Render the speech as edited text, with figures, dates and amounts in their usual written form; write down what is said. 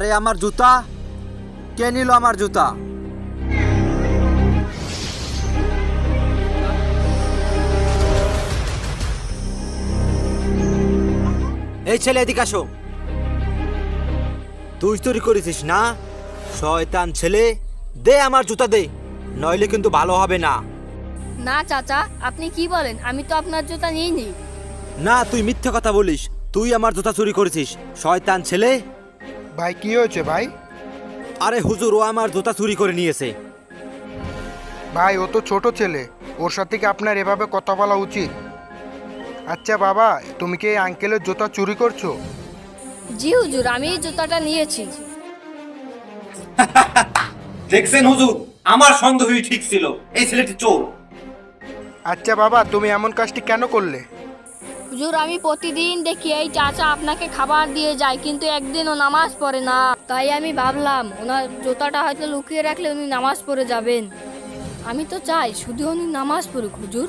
আরে আমার জুতা, কে নিল আমার জুতা? এই ছেলে এদিকে আসো। তুই চুরি করেছিস না? শয়তান ছেলে, দে আমার জুতা দে, নইলে কিন্তু ভালো হবে না। না চাচা, আপনি কি বলেন? আমি তো আপনার জুতা নিইনি। না, তুই মিথ্যে কথা বলিস। তুই আমার জুতা চুরি করেছিস, শয়তান ছেলে। ভাই কি হয়েছে ভাই? আরে হুজুর, ও আমার জুতা চুরি করে নিয়েছে। ভাই ও তো ছোট ছেলে, ওর সাথে কি আপনার এভাবে কথা বলা উচিত? আচ্ছা বাবা, তুমি কি এই আঙ্কেলের জুতা চুরি করছো? জি হুজুর, আমি এই জুতাটা নিয়েছি। দেখছেন হুজুর, আমার সন্দেহই ঠিক ছিল, এই ছেলেটি চোর। আচ্ছা বাবা, তুমি এমন কাজটি কেন করলে? হুজুর, আমি প্রতিদিন দেখি এই চাচা আপনাকে খাবার দিয়ে যায়, কিন্তু একদিনও নামাজ পড়ে না। তাই আমি ভাবলাম ওনার জুতাটা হয়তো লুকিয়ে রাখলে উনি নামাজ পড়ে যাবেন। আমি তো চাই শুধু উনি নামাজ পড়ুক হুজুর।